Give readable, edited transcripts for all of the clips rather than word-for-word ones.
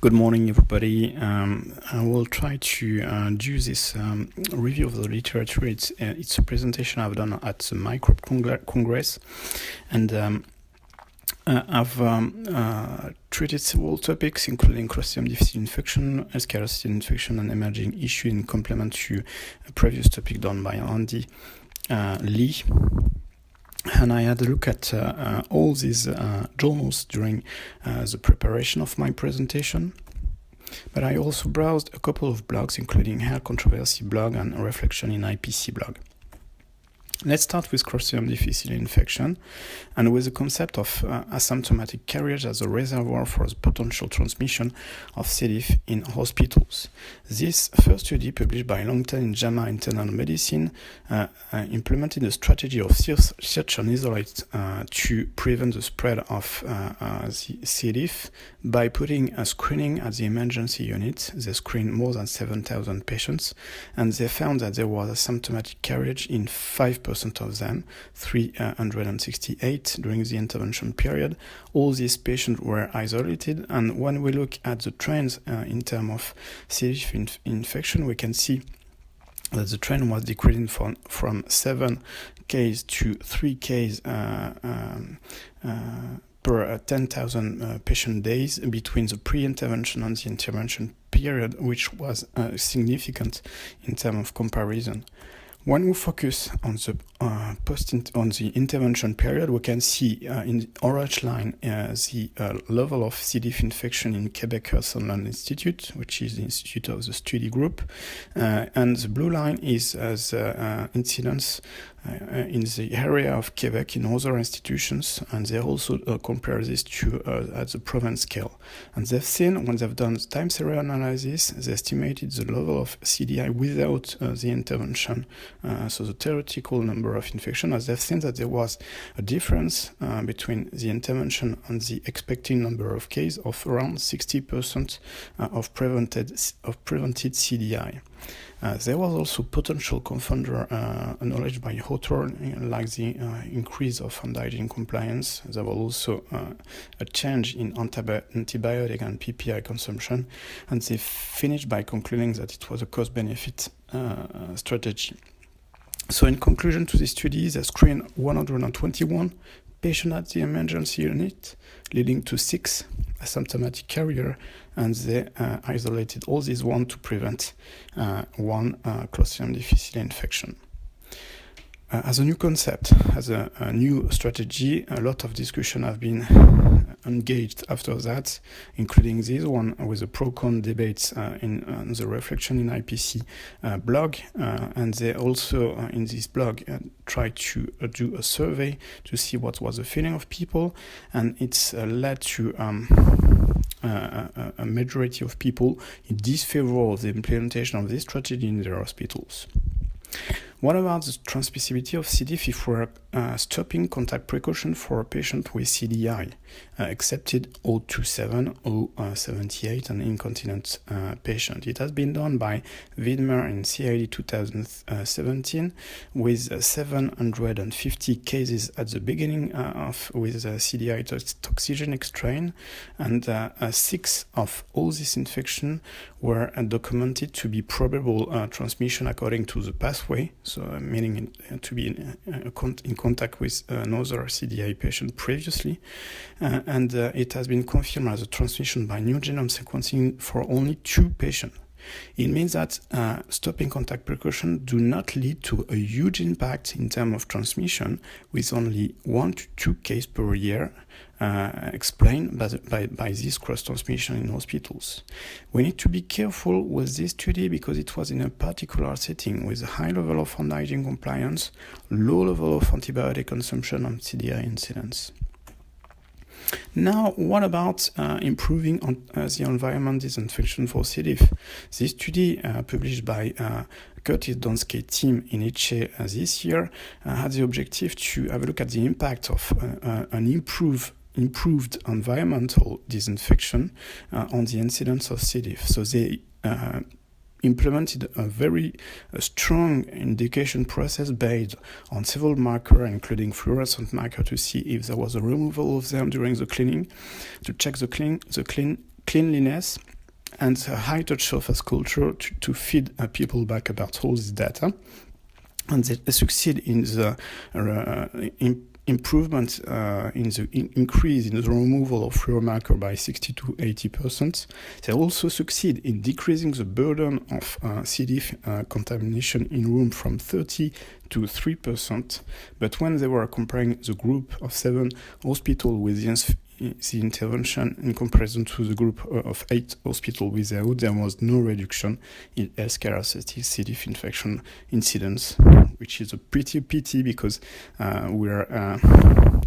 Good morning, everybody. I will try to do this review of the literature. It's a presentation I've done at the Microbe Congress, and I've treated several topics, including Clostridium difficile infection, Escherichia infection, and emerging issues in complement to a previous topic done by Andy Lee. And I had a look at all these journals during the preparation of my presentation. But I also browsed a couple of blogs, including Hair Controversy blog and Reflection in IPC blog. Let's start with Clostridium difficile infection and with the concept of asymptomatic carriage as a reservoir for the potential transmission of C. diff in hospitals. This first study, published by Longton in JAMA Internal Medicine, implemented a strategy of search and isolate to prevent the spread of C. diff by putting a screening at the emergency unit. They screened more than 7,000 patients, and they found that there was asymptomatic carriage in 5% of them, 368 during the intervention period. All these patients were isolated, and when we look at the trends in terms of C. diff infection, we can see that the trend was decreasing from 7 cases to 3 cases per 10,000 patient days between the pre-intervention and the intervention period, which was significant in terms of comparison. When we focus on the intervention period, we can see in the orange line the level of C. diff infection in Quebec Sutherland Institute, which is the institute of the study group, and the blue line is the incidence in the area of Quebec in other institutions, and they also compare this to at the province scale. And they've seen, when they've done the time series analysis, they estimated the level of CDI without the intervention, so the theoretical number of infection, as they've seen that there was a difference between the intervention and the expected number of cases of around 60% of prevented CDI. There was also potential confounder acknowledged by author, like the increase of anti-hygiene compliance. There was also a change in antibiotic and PPI consumption, and they finished by concluding that it was a cost-benefit strategy. So in conclusion to this study, they screened 121 patients at the emergency unit, leading to 6 asymptomatic carrier, and they isolated all these one to prevent one Clostridium difficile infection. As a new concept, as a new strategy, a lot of discussion have been engaged after that, including this one with the pro-con debates in the Reflection in IPC blog, and they also in this blog tried to do a survey to see what was the feeling of people, and it's led to a majority of people in disfavor of the implementation of this strategy in their hospitals. What about the transmissibility of C. diff if we're stopping contact precaution for a patient with CDI, accepted 027, 078, and incontinent patient? It has been done by Widmer in CID 2017 with 750 cases at the beginning with CDI toxigenic strain, and 6 of all these infections were documented to be probable transmission according to the pathway, so meaning to be in contact with another CDI patient previously, and it has been confirmed as a transmission by new genome sequencing for only 2 patients. It means that stopping contact precaution do not lead to a huge impact in terms of transmission, with only 1 to 2 cases per year explained by this cross-transmission in hospitals. We need to be careful with this study because it was in a particular setting with a high level of anti-hygiene compliance, low level of antibiotic consumption, and CDI incidence. Now, what about improving on the environment disinfection for C. diff? This study, published by Curtis Donskey team in ICHE this year, had the objective to have a look at the impact of an improved environmental disinfection on the incidence of C. diff. So they implemented a very strong indication process based on several markers, including fluorescent marker, to see if there was a removal of them during the cleaning, to check the cleanliness, and a high-touch surface culture to feed people back about all this data. And they succeed in the improvement in the increase in the removal of fluor marker by 60 to 80%. They also succeed in decreasing the burden of C. diff contamination in room from 30 to 3%. But when they were comparing the group of 7 hospitals with the intervention in comparison to the group of 8 hospitals without, there was no reduction in healthcare-associated C. diff infection incidence, which is a pretty pity because we are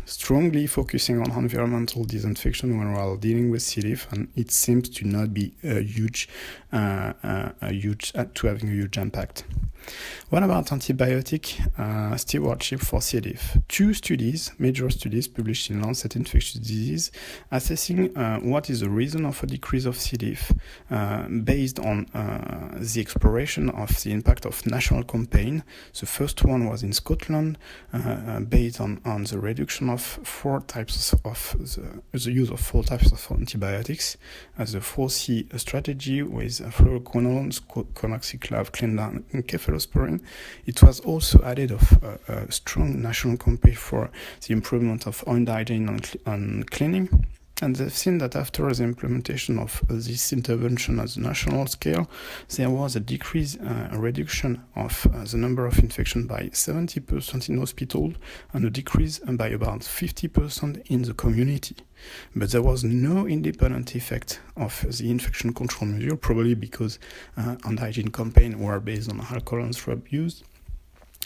strongly focusing on environmental disinfection when we are dealing with C. diff, and it seems to not be to having a huge impact. What about antibiotic stewardship for C. diff? 2 studies, major studies published in Lancet Infectious Disease, assessing what is the reason of a decrease of C. diff based on the exploration of the impact of national campaign. The first one was in Scotland, based on the reduction of 4 types of the use of 4 types of antibiotics as a 4C strategy with fluoroquinolones, conoxiclav, clendan, and cephalosporin. It was also added of a strong national campaign for the improvement of hand hygiene and cleaning. And they've seen that after the implementation of this intervention at the national scale, there was a decrease, a reduction of the number of infections by 70% in hospital and a decrease by about 50% in the community. But there was no independent effect of the infection control measure, probably because hand hygiene campaigns were based on alcohol and swab use.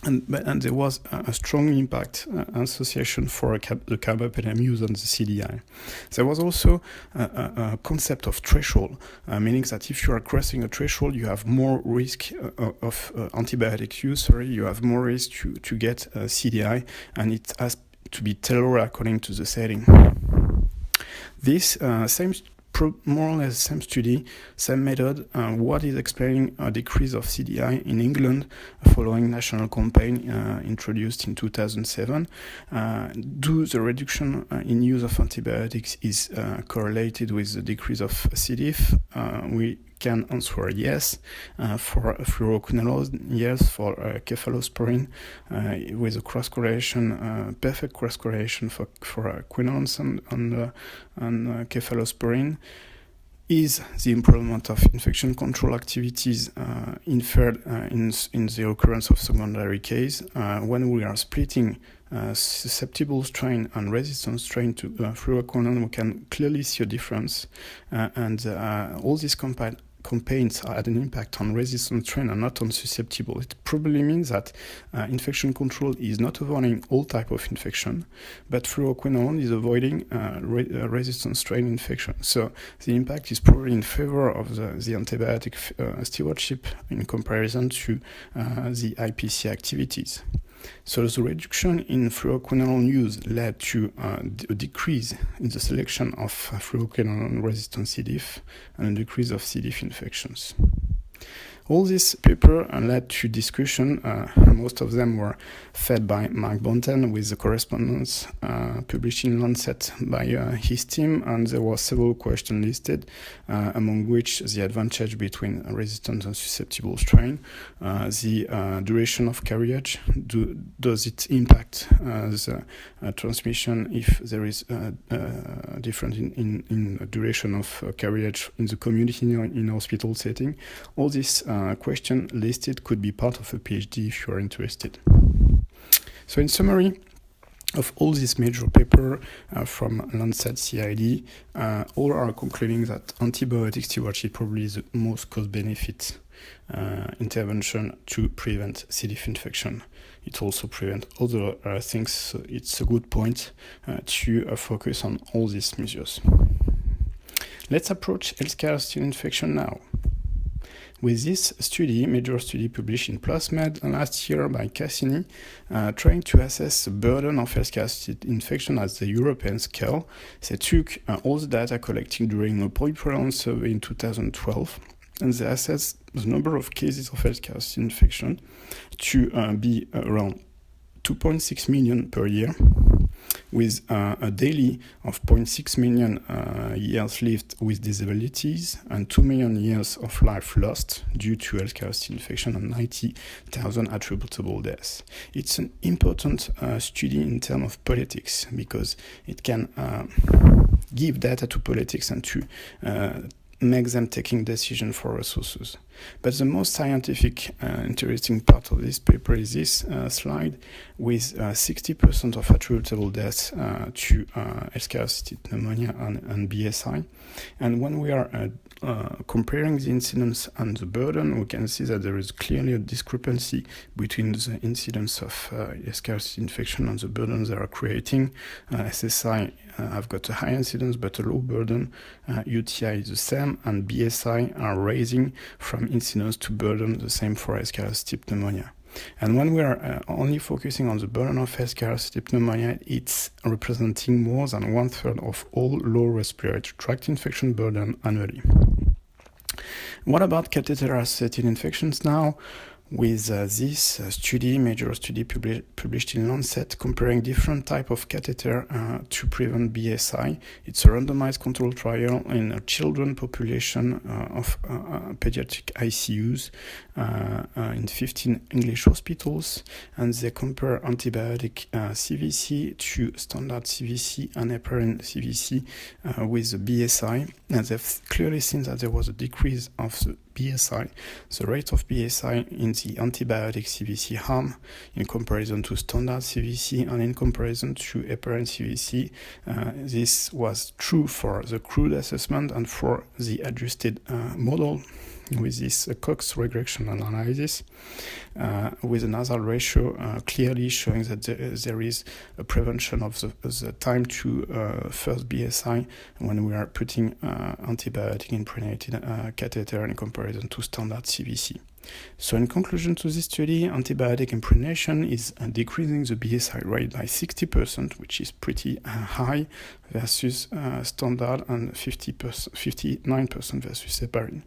And there was a strong impact association for the carbapenem use on the CDI. There was also a concept of threshold, meaning that if you are crossing a threshold, you have more risk of antibiotic use. You have more risk to get CDI, and it has to be tailored according to the setting. This more or less same study, same method, what is explaining a decrease of CDI in England following national campaign introduced in 2007. Do the reduction in use of antibiotics is correlated with the decrease of C. diff? We can answer yes. For fluoroquinolones, yes. For cephalosporin, with a cross correlation, perfect cross correlation for quinolones and cephalosporin. Is the improvement of infection control activities inferred in the occurrence of secondary case? When we are splitting susceptible strain and resistant strain to fluoroquinolone, we can clearly see a difference, and all these campaigns had an impact on resistant strain and not on susceptible. It probably means that infection control is not avoiding all type of infection, but fluoroquinolone is avoiding resistant strain infection. So the impact is probably in favor of the antibiotic stewardship in comparison to the IPC activities. So the reduction in fluoroquinolone use led to a decrease in the selection of fluoroquinolone-resistant C. diff and a decrease of C. diff infections. All this paper led to discussion. Most of them were fed by Mark Bonten with the correspondence published in Lancet by his team, and there were several questions listed, among which the advantage between resistant and susceptible strain, the duration of carriage, does it impact the transmission if there is a difference in duration of carriage in the community in hospital setting. All this question listed could be part of a PhD if you are interested. So in summary of all these major papers from Lancet CID, all are concluding that antibiotic stewardship probably is the most cost-benefit intervention to prevent C. diff infection. It also prevents other things, so it's a good point to focus on all these measures. Let's approach healthcare-associated infection now. With this study, major study published in PLOS-Med last year by Cassini, trying to assess the burden of healthcare-associated infection at the European scale, they took all the data collected during a prevalence survey in 2012, and they assessed the number of cases of healthcare-associated infection to be around 2.6 million per year, with a daily of 0.6 million years lived with disabilities and 2 million years of life lost due to healthcare infection and 90,000 attributable deaths. It's an important study in terms of politics because it can give data to politics and to make them taking decision for resources. But the most scientific interesting part of this paper is this slide with 60% of attributable deaths to healthcare-associated pneumonia and BSI. And when we are comparing the incidence and the burden, we can see that there is clearly a discrepancy between the incidence of healthcare-associated infection and the burden they are creating. SSI have got a high incidence but a low burden. UTI is the same, and BSI are raising from incidence to burden, the same for healthcare-associated pneumonia. And when we are only focusing on the burden of healthcare-associated pneumonia, it's representing more than 1/3 of all lower respiratory tract infection burden annually. What about catheter-associated infections now? With this study, major study published in Lancet, comparing different type of catheter to prevent BSI. It's a randomized control trial in a children population of pediatric ICUs in 15 English hospitals, and they compare antibiotic CVC to standard CVC and heparin CVC with the BSI, and they've clearly seen that there was a decrease of the BSI, the rate of BSI in the antibiotic CVC arm in comparison to standard CVC and in comparison to heparin CVC. This was true for the crude assessment and for the adjusted model with this Cox regression analysis with a nasal ratio clearly showing that there is a prevention of the time to first BSI when we are putting antibiotic impregnated catheter in comparison to standard CVC. So in conclusion to this study, antibiotic impregnation is decreasing the BSI rate by 60%, which is pretty high, versus standard, and 59% versus heparin.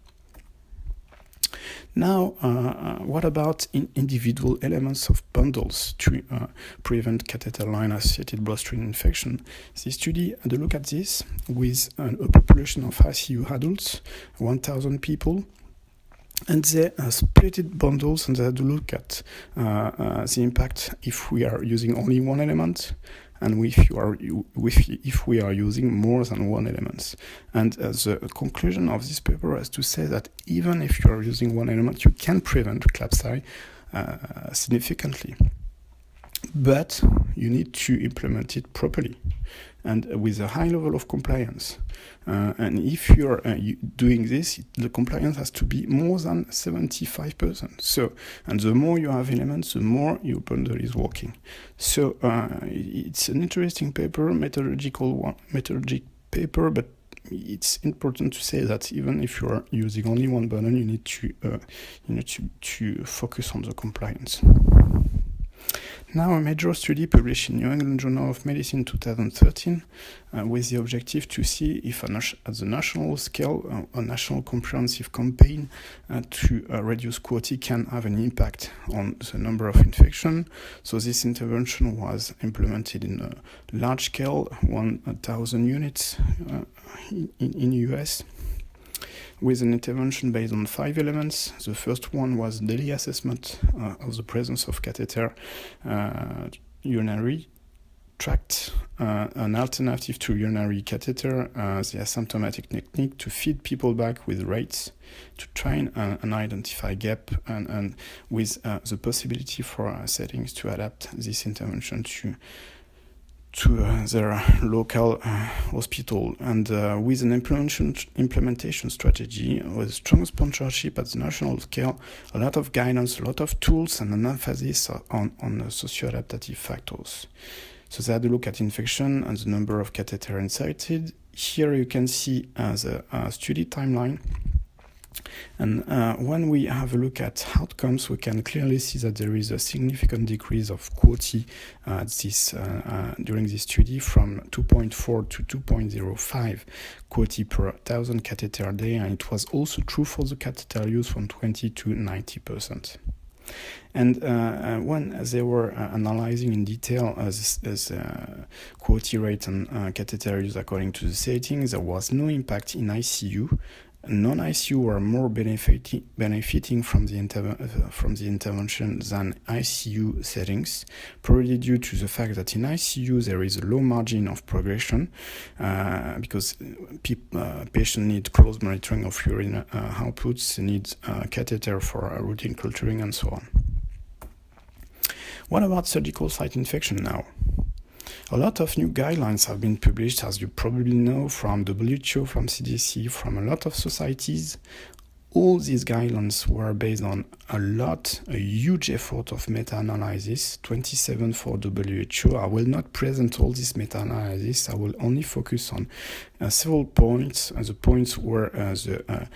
Now, what about individual elements of bundles to prevent catheter line-associated bloodstream infection? This study had a look at this with a population of ICU adults, 1,000 people, and they splitted bundles, and they had to look at the impact if we are using only one element, and if we are using more than one element. And the conclusion of this paper is to say that even if you are using one element, you can prevent CLABSI significantly. But you need to implement it properly and with a high level of compliance. And if you're doing this, the compliance has to be more than 75%. So, and the more you have elements, the more your bundle is working. So it's an interesting paper, methodologic paper, but it's important to say that even if you are using only one bundle, you need to focus on the compliance. Now, a major study published in New England Journal of Medicine 2013 with the objective to see if at the national scale, a national comprehensive campaign to reduce QOTI can have an impact on the number of infections. So this intervention was implemented in a large scale, 1,000 units in US. With an intervention based on 5 elements. The first one was daily assessment of the presence of catheter urinary tract, an alternative to urinary catheter, the asymptomatic technique to feed people back with rates to train and identify gap, and with the possibility for settings to adapt this intervention to their local hospital, and with an implementation strategy with strong sponsorship at the national scale, a lot of guidance, a lot of tools, and an emphasis on socio-adaptative factors. So they had a look at infection and the number of catheter inserted. Here you can see the study timeline. And when we have a look at outcomes, we can clearly see that there is a significant decrease of QOTI during this study from 2.4 to 2.05 QOTI per 1,000 catheter a day, and it was also true for the catheter use from 20 to 90%. And when they were analyzing in detail quality rate and catheter use according to the settings, there was no impact in ICU. Non-ICU were more benefiting from the intervention than ICU settings, probably due to the fact that in ICU there is a low margin of progression because patients need close monitoring of urine outputs, they need catheter for routine culturing and so on. What about surgical site infection now? A lot of new guidelines have been published, as you probably know, from WHO, from CDC, from a lot of societies. All these guidelines were based on a huge effort of meta-analysis, 27 for WHO. I will not present all this meta-analysis. I will only focus on several points. The points were the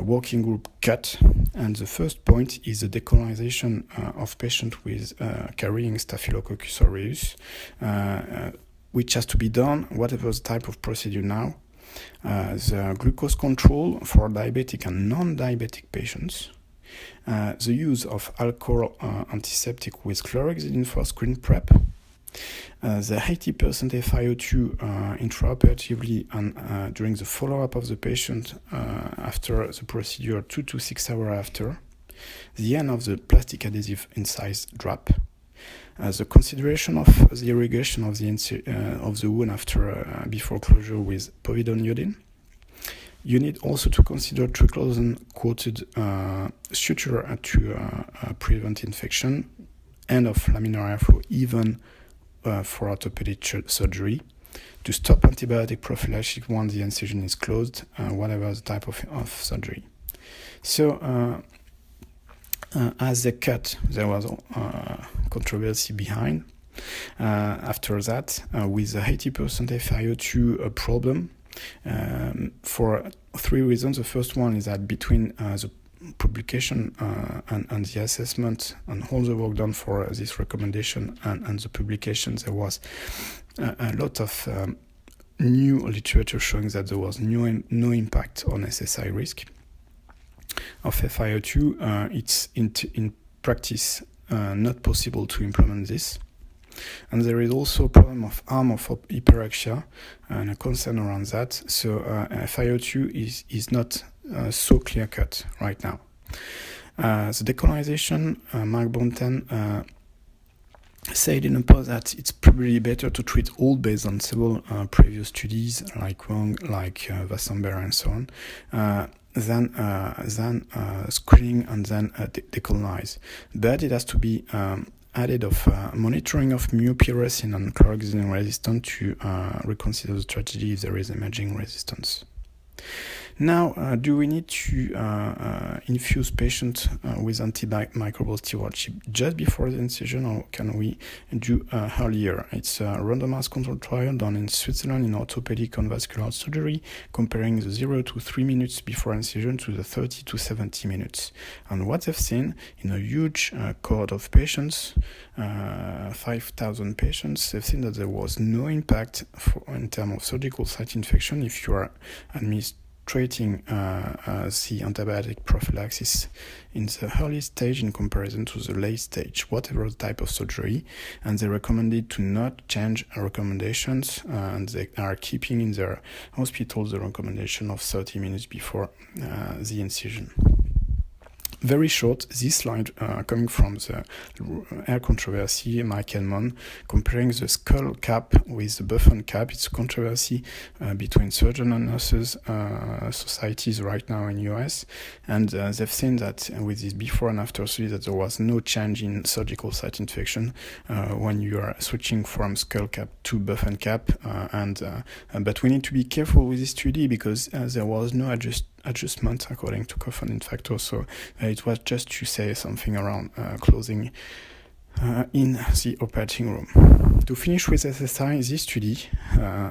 working group cut. And the first point is the decolonization of patients with carrying Staphylococcus aureus, which has to be done, whatever the type of procedure now. The glucose control for diabetic and non-diabetic patients, the use of alcohol antiseptic with chlorhexidine for screen prep, the 80% FiO2 intraoperatively and during the follow-up of the patient after the procedure 2 to 6 hours after, the end of the plastic adhesive incise drop, the consideration of the irrigation of the wound after before closure with povidone iodine. You need also to consider 3000 coated suture to prevent infection, end of laminar airflow even for orthopedic surgery, to stop antibiotic prophylaxis once the incision is closed, whatever the type of surgery. So as they cut, there was controversy behind. After that, with the 80% FiO2 problem, for three reasons. The first one is that between the publication and the assessment and all the work done for this recommendation and the publications, there was a lot of new literature showing that there was no impact on SSI risk of FiO2. It's in practice not possible to implement this. And there is also a problem of arm of hyperexia and a concern around that. So FiO2 is not so clear-cut right now. The decolonization, Mark Bonten said in a post that it's probably better to treat all based on several previous studies like Wong, like Vassamber and so on, than screening and then decolonize. But it has to be added of monitoring of myopirosin and chlorhexidine resistance to reconsider the strategy if there is emerging resistance. Now, do we need to infuse patients with antimicrobial stewardship just before the incision, or can we do earlier? It's a randomized controlled trial done in Switzerland in orthopedic and vascular surgery, comparing the 0 to 3 minutes before incision to the 30 to 70 minutes. And what they've seen in a huge cohort of patients, 5,000 patients, they've seen that there was no impact in terms of surgical site infection if you are treating the antibiotic prophylaxis in the early stage in comparison to the late stage, whatever the type of surgery. And they recommended to not change recommendations, and they are keeping in their hospital the recommendation of 30 minutes before the incision. Very short, this slide coming from the air controversy, Mike Edmond, comparing the skull cap with the Buffon cap. It's a controversy between surgeon and nurses societies right now in US, and they've seen that with this before and after study that there was no change in surgical site infection when you are switching from skull cap to Buffon cap, but we need to be careful with this study because there was no adjustment according to confounding factor. So it was just to say something around closing in the operating room. To finish with SSI, this study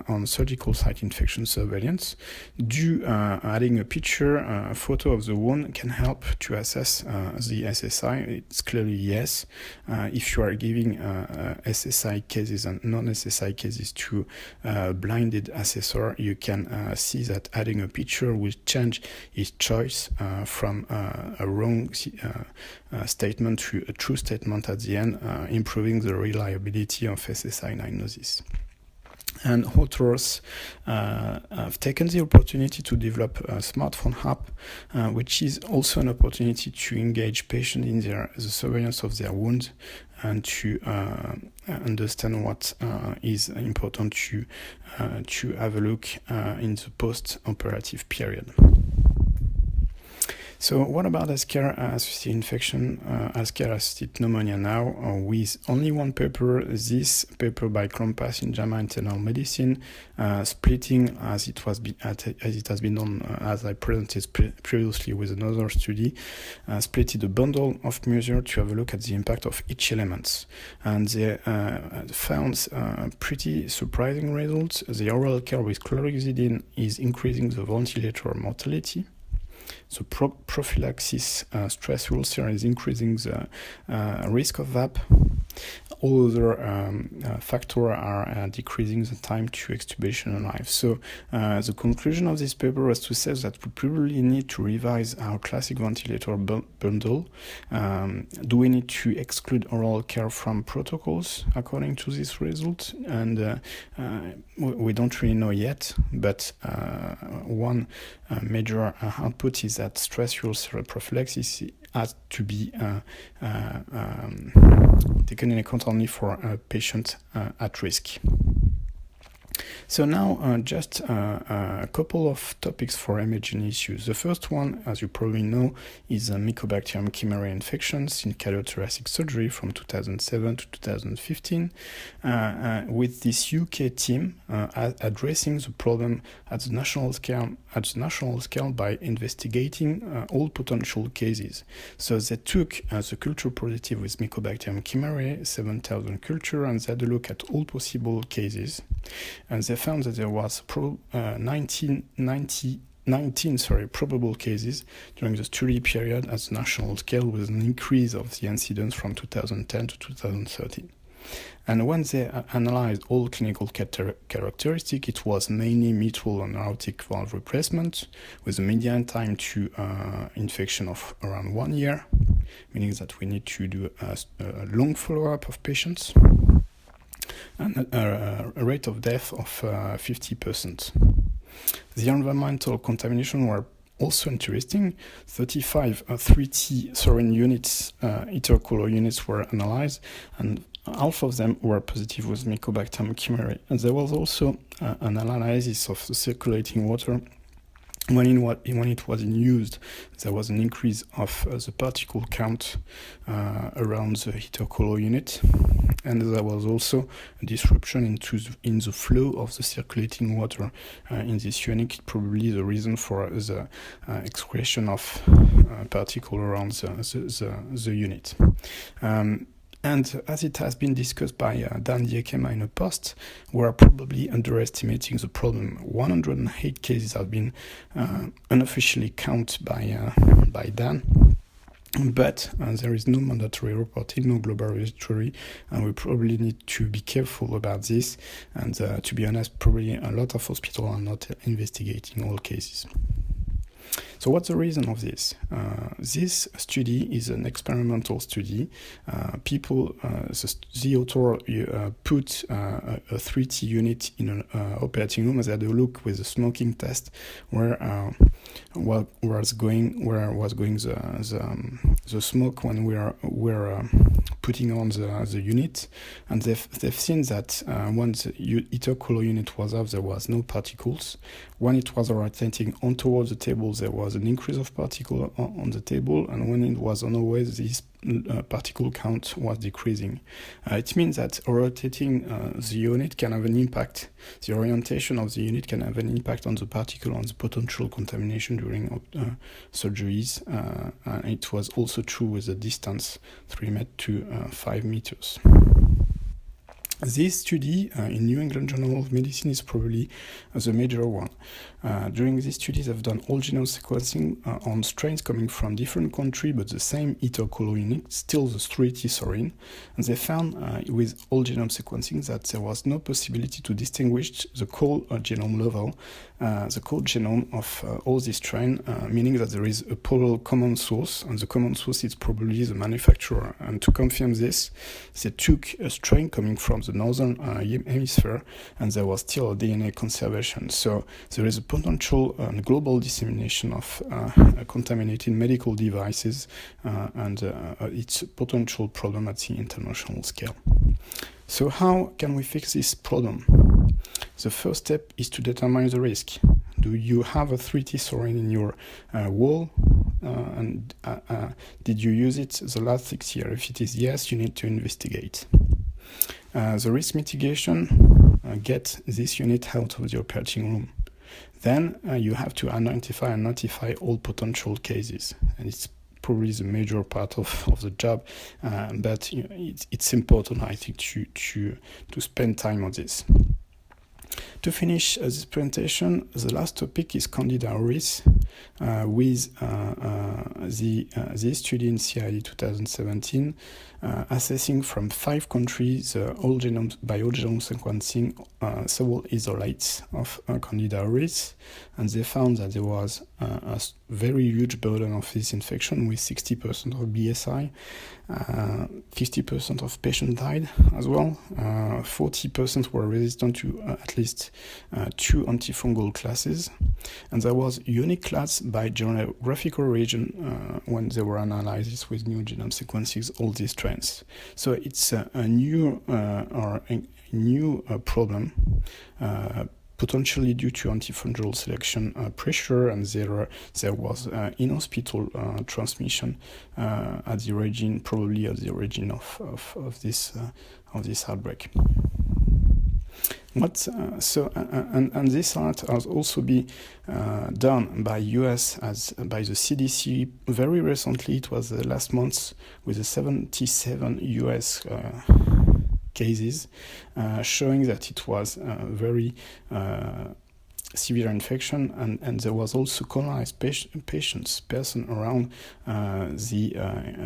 on surgical site infection surveillance, adding a picture, a photo of the wound can help to assess the SSI. It's clearly yes. If you are giving SSI cases and non-SSI cases to a blinded assessor, you can see that adding a picture will change his choice from a wrong statement to a true statement at the end, improving the reliability of SSI diagnosis. And authors have taken the opportunity to develop a smartphone app, which is also an opportunity to engage patients in the surveillance of their wounds and to understand what is important to have a look in the post-operative period. So what about healthcare-associated infection, healthcare-associated pneumonia now, with only one paper, this paper by Krompas in JAMA Internal Medicine, splitting as it has been done, as I presented previously with another study, splitted a bundle of measures to have a look at the impact of each element. And they found pretty surprising results. The oral care with chlorhexidine is increasing the ventilator mortality. So prophylaxis stress ulcer is increasing the risk of VAP. All other factors are decreasing the time to extubation alive. So the conclusion of this paper was to say that we probably need to revise our classic ventilator bundle. Do we need to exclude oral care from protocols according to this result? And we don't really know yet, but one major output is that stress ulcer prophylaxis has to be taken into account only for patients at risk. So now just a couple of topics for emerging issues. The first one, as you probably know, is Mycobacterium chimeray infections in cardiothoracic surgery from 2007 to 2015, with this UK team addressing the problem at the national scale by investigating all potential cases. So they took the culture positive with Mycobacterium chimeray, 7,000 culture, and they had a look at all possible cases. And they found that there was 19 probable cases during the study period at the national scale, with an increase of the incidence from 2010 to 2013. And when they analyzed all clinical characteristics, it was mainly mitral and aortic valve replacement, with a median time to infection of around 1 year, meaning that we need to do a long follow-up of patients, and a rate of death of 50%. The environmental contamination were also interesting. 35 3T Sorin units, intercolor units were analyzed, and half of them were positive with Mycobacterium chimeray. And there was also an analysis of the circulating water. When it was used, there was an increase of the particle count around the intercolor unit, and there was also a disruption in the flow of the circulating water in this unit, probably the reason for the excretion of particle around the unit. And as it has been discussed by Dan Diekema in a post, we are probably underestimating the problem. 108 cases have been unofficially counted by Dan, but there is no mandatory reporting, no global registry, and we probably need to be careful about this. And to be honest, probably a lot of hospitals are not investigating all cases. So what's the reason of this? This study is an experimental study. The author put a 3T unit in an operating room, as they had a look with a smoking test where was going the smoke when we were putting on the unit, and they've seen that once the intercolor unit was off, there was no particles, when it was rotating on towards the table, there was an increase of particle on the table, and when it was on the way, this particle count was decreasing. It means that rotating the unit can have an impact. The orientation of the unit can have an impact on the particle, on the potential contamination during surgeries. And it was also true with the distance 3 meters to 5 meters. This study in New England Journal of Medicine is probably the major one. During these studies, they've done whole genome sequencing on strains coming from different countries, but the same intercolor unit, still the 3T serine. And they found with whole genome sequencing that there was no possibility to distinguish the whole genome level, the code genome of all these strains, meaning that there is a probable common source, and the common source is probably the manufacturer. And to confirm this, they took a strain coming from the northern hemisphere, and there was still a DNA conservation. So there is a potential global dissemination of contaminated medical devices, and it's a potential problem at the international scale. So how can we fix this problem? The first step is to determine the risk. Do you have a 3T serine in your wall? And did you use it the last 6 years? If it is yes, you need to investigate. The risk mitigation, get this unit out of the operating room. Then you have to identify and notify all potential cases. And it's probably the major part of the job, but it's important, I think, to spend time on this. To finish this presentation, the last topic is Candida auris, with this study in CID 2017, assessing from 5 countries whole genome, by whole genome sequencing several isolates of Candida auris, and they found that there was a very huge burden of this infection with 60% of BSI, 50% of patients died as well, 40% were resistant to at least 2 antifungal classes, and there was unique class by geographical region when they were analyzed with new genome sequences, all these trends. So it's a new problem, potentially due to antifungal selection pressure, and there was in-hospital transmission at the origin, probably at the origin of this outbreak. And this art has also been done by US by the CDC very recently. It was last month with the 77 US cases, showing that it was very severe infection, and there was also colonized person around the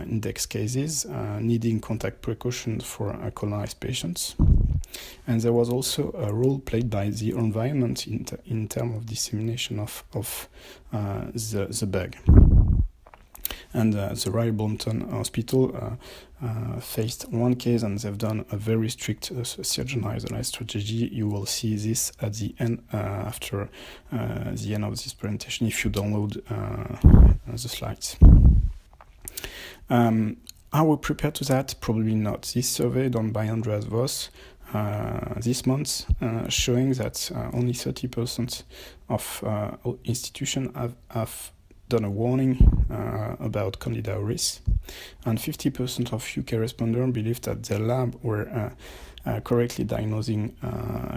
index cases, needing contact precautions for colonized patients. And there was also a role played by the environment in terms of dissemination of the bug. And the Royal Brompton Hospital faced one case, and they've done a very strict surgeon isolate strategy. You will see this at the end, after the end of this presentation, if you download the slides. Are we prepared to that? Probably not. This survey done by Andreas Voss this month, showing that only 30% of institutions have done a warning about Candida auris, and 50% of UK respondents believe that their lab were correctly diagnosing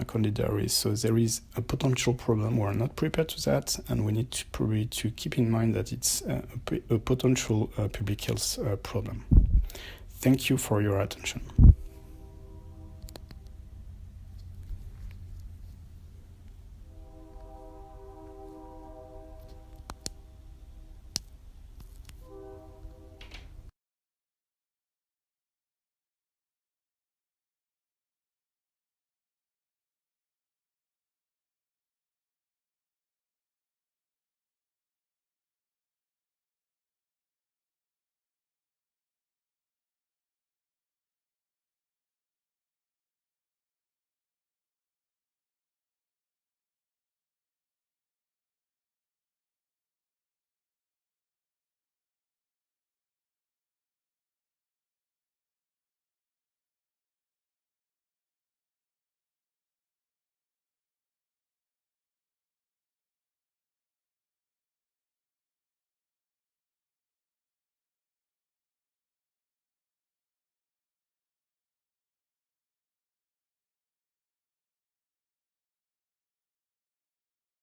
Candida auris. So there is a potential problem. We're not prepared to that, and we need to probably to keep in mind that it's a potential public health problem. Thank you for your attention.